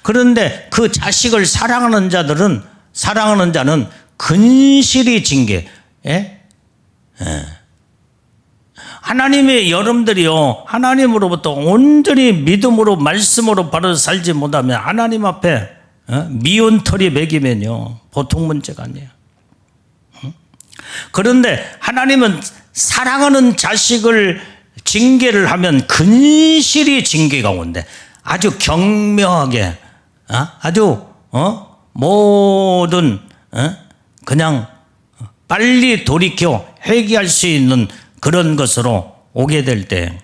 그런데 그 자식을 사랑하는 자는 근실히 징계. 하나님의 여러분들이요, 하나님으로부터 온전히 믿음으로 말씀으로 바로 살지 못하면 하나님 앞에 미운 털이 매기면요 보통 문제가 아니에요. 그런데 하나님은 사랑하는 자식을 징계를 하면 근실히 징계가 온대. 아주 경명하게, 아주 모든 그냥 빨리 돌이켜 회개할 수 있는 그런 것으로 오게 될 때,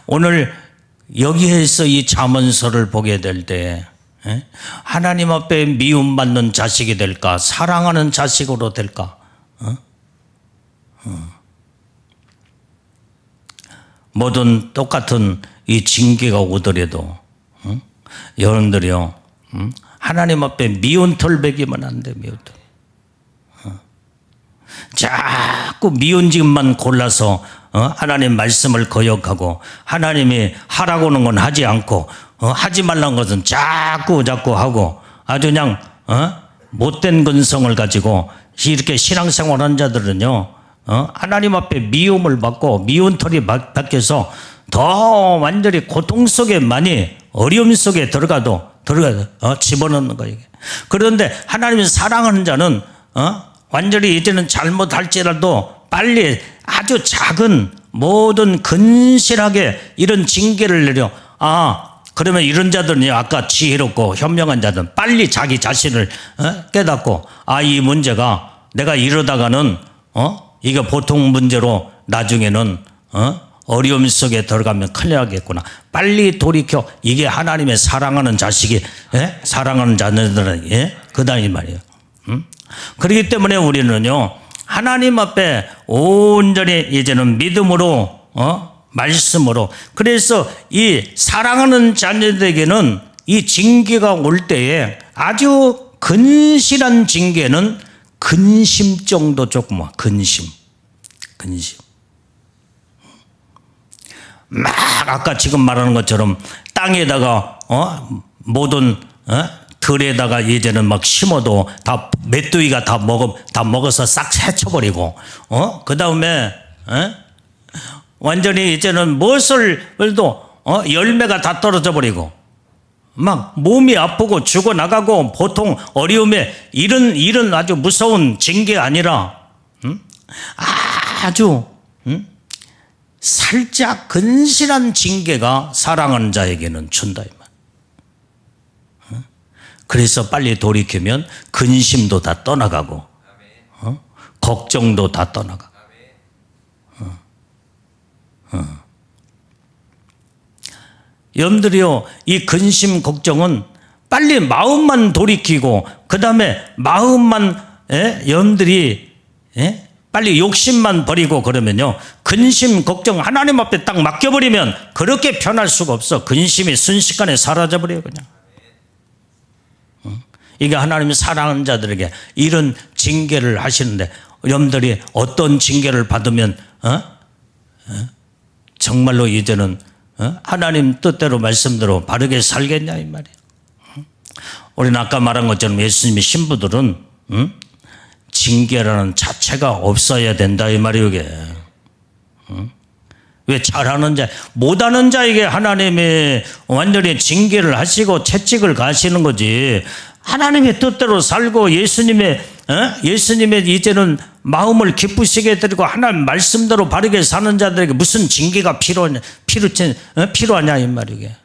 오늘 여기에서 이 잠언서를 보게 될 때 하나님 앞에 미움받는 자식이 될까, 사랑하는 자식으로 될까? 모든 똑같은 이 징계가 오더라도 여러분들이요, 하나님 앞에 미운 털 베기면 안 돼. 미운 털. 자꾸 미운 짓만 골라서 하나님 말씀을 거역하고 하나님이 하라고는 건 하지 않고 하지 말란 것은 자꾸 하고 아주 그냥 못된 근성을 가지고 이렇게 신앙생활하는 자들은요 하나님 앞에 미움을 받고 미운털이 박혀서 더 완전히 고통 속에 많이 어려움 속에 들어가도 집어넣는 거예요. 그런데 하나님을 사랑하는 자는 완전히 이제는 잘못할지라도 빨리 아주 작은 모든 근실하게 이런 징계를 내려 그러면 이런 자들은 아까 지혜롭고 현명한 자들은 빨리 자기 자신을 깨닫고 이 문제가 내가 이러다가는 이게 보통 문제로 나중에는 어려움 속에 들어가면 큰일 나겠구나. 빨리 돌이켜. 이게 하나님의 사랑하는 자식이 사랑하는 자녀들은 그다 이 말이에요. 그렇기 때문에 우리는요 하나님 앞에 온전히 이제는 믿음으로 말씀으로 그래서 이 사랑하는 자녀들에게는 이 징계가 올 때에 아주 근실한 징계는 근심 정도 조금 근심 막 아까 지금 말하는 것처럼 땅에다가 모든 들에다가 이제는 막 심어도 다 메뚜기가 다 먹어서 싹 헤쳐버리고 그 다음에 완전히 이제는 무엇을 해도 열매가 다 떨어져 버리고 막 몸이 아프고 죽어나가고 보통 어려움에 이런 아주 무서운 징계가 아니라 아주 살짝 근실한 징계가 사랑하는 자에게는 준다 이 말. 그래서 빨리 돌이키면 근심도 다 떠나가고 걱정도 다 떠나가고 여러분들이요 이 근심 걱정은 빨리 마음만 돌이키고 그 다음에 마음만 여러분들이 빨리 욕심만 버리고 그러면요 근심 걱정 하나님 앞에 딱 맡겨버리면 그렇게 편할 수가 없어. 근심이 순식간에 사라져버려요 그냥. 이게 하나님이 사랑하는 자들에게 이런 징계를 하시는데 여러분들이 어떤 징계를 받으면 정말로 이제는 하나님 뜻대로 말씀대로 바르게 살겠냐 이 말이에요. 우리는 아까 말한 것처럼 예수님의 신부들은 징계라는 자체가 없어야 된다 이 말이에요. 이게 왜 잘하는 자 못하는 자에게 하나님이 완전히 징계를 하시고 채찍을 가시는 거지. 하나님의 뜻대로 살고 예수님의 이제는 마음을 기쁘시게 드리고 하나님 말씀대로 바르게 사는 자들에게 무슨 징계가 필요하냐 이 말이게.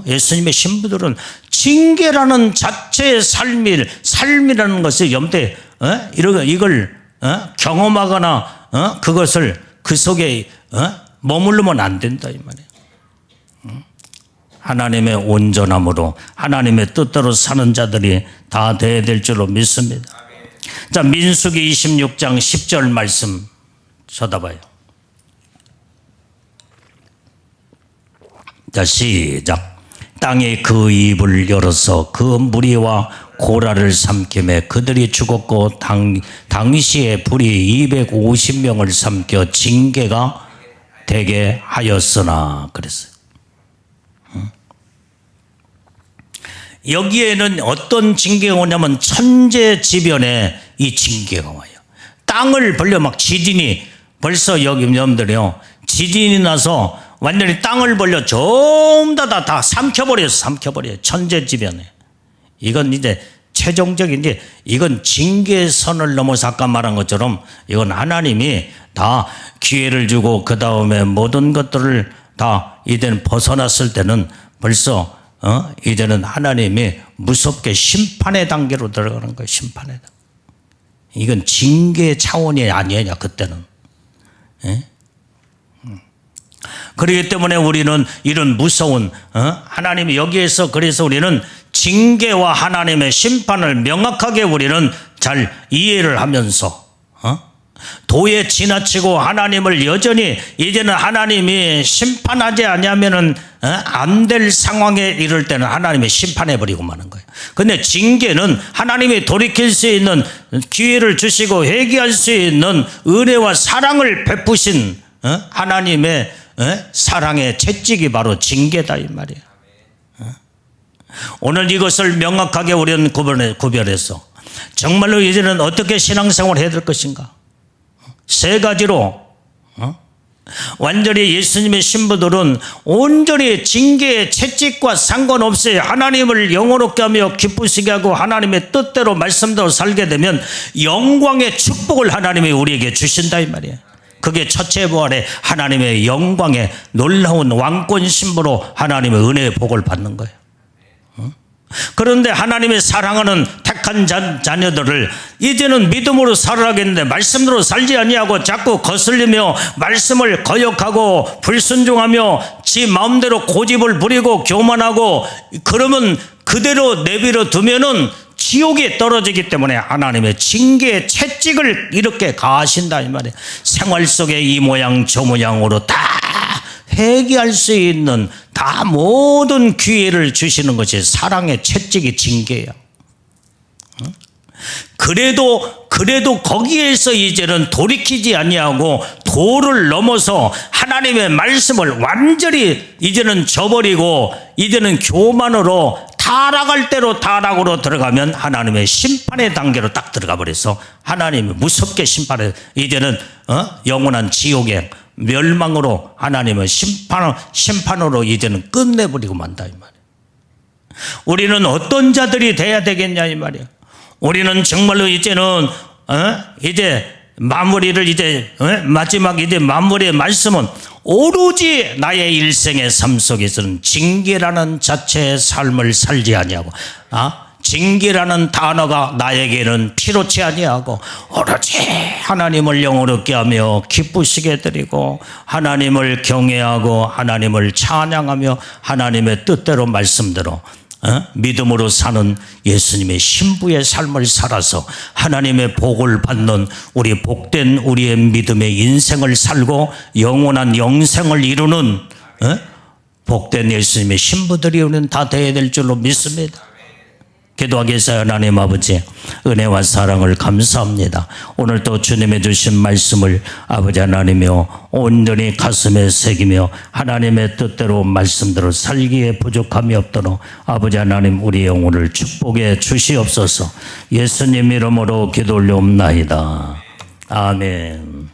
예수님의 신부들은 징계라는 자체의 삶이라는 것을 염두에 이걸 경험하거나 그것을 그 속에 머무르면 안 된다 이 말이에요. 하나님의 온전함으로 하나님의 뜻대로 사는 자들이 다 되어야 될 줄로 믿습니다. 자, 민수기 26장 10절 말씀 쳐다봐요. 자, 시작. 땅에 그 입을 열어서 그 무리와 고라를 삼키매 그들이 죽었고 당시에 불이 250명을 삼켜 징계가 되게 하였으나 그랬어요. 여기에는 어떤 징계가 오냐면 천재지변에 이 징계가 와요. 땅을 벌려 막 지진이 벌써 여기 여러분들이요 지진이 나서 완전히 땅을 벌려 전부 다 삼켜버려요. 천재지변에. 이건 이제 최종적인 이건 징계선을 넘어서 아까 말한 것처럼 이건 하나님이 다 기회를 주고 그 다음에 모든 것들을 다 이제는 벗어났을 때는 벌써 이제는 하나님이 무섭게 심판의 단계로 들어가는 거예요. 심판의 단계. 이건 징계 차원이 아니냐 그때는. 그렇기 때문에 우리는 이런 무서운 하나님이 여기에서 그래서 우리는 징계와 하나님의 심판을 명확하게 우리는 잘 이해를 하면서 도에 지나치고 하나님을 여전히 이제는 하나님이 심판하지 않으면은 안 될 상황에 이를 때는 하나님이 심판해 버리고 마는 거예요. 근데 징계는 하나님이 돌이킬 수 있는 기회를 주시고 회개할 수 있는 은혜와 사랑을 베푸신 하나님의 사랑의 채찍이 바로 징계다 이 말이에요. 오늘 이것을 명확하게 우리는 구별해서 정말로 이제는 어떻게 신앙생활을 해야 될 것인가? 세 가지로 완전히 예수님의 신부들은 온전히 징계의 채찍과 상관없이 하나님을 영원롭게 하며 기쁘시게 하고 하나님의 뜻대로 말씀대로 살게 되면 영광의 축복을 하나님이 우리에게 주신다 이 말이에요. 그게 첫째 부활에 하나님의 영광의 놀라운 왕권 신부로 하나님의 은혜의 복을 받는 거예요. 그런데 하나님의 사랑하는 택한 자녀들을 이제는 믿음으로 살아가겠는데 말씀대로 살지 아니하고 자꾸 거슬리며 말씀을 거역하고 불순종하며 지 마음대로 고집을 부리고 교만하고 그러면 그대로 내버려 두면은 지옥에 떨어지기 때문에 하나님의 징계의 채찍을 이렇게 가하신다 이 말이에요. 생활 속에 이 모양 저 모양으로 다 회개할 수 있는 다 모든 기회를 주시는 것이 사랑의 채찍이 징계예요. 그래도 거기에서 이제는 돌이키지 아니하고 도를 넘어서 하나님의 말씀을 완전히 이제는 저버리고 이제는 교만으로 타락할 대로 타락으로 들어가면 하나님의 심판의 단계로 딱 들어가 버려서 하나님이 무섭게 심판해 이제는 영원한 지옥에 멸망으로 하나님의 심판으로 이제는 끝내버리고 만다 이 말이에요. 우리는 어떤 자들이 돼야 되겠냐 이 말이에요. 우리는 정말로 이제는 이제 마무리를 마지막 이제 마무리의 말씀은 오로지 나의 일생의 삶 속에서는 징계라는 자체의 삶을 살지 아니하고 징계라는 단어가 나에게는 필요치 아니하고 오로지 하나님을 영원롭게 하며 기쁘시게 드리고 하나님을 경외하고 하나님을 찬양하며 하나님의 뜻대로 말씀대로 믿음으로 사는 예수님의 신부의 삶을 살아서 하나님의 복을 받는 우리 복된 우리의 믿음의 인생을 살고 영원한 영생을 이루는 복된 예수님의 신부들이 우리는 다 되어야 될 줄로 믿습니다. 기도하겠어요. 하나님 아버지 은혜와 사랑을 감사합니다. 오늘도 주님의 주신 말씀을 아버지 하나님이여 온전히 가슴에 새기며 하나님의 뜻대로 말씀대로 살기에 부족함이 없도록 아버지 하나님 우리 영혼을 축복해 주시옵소서. 예수님 이름으로 기도 올려옵나이다. 아멘.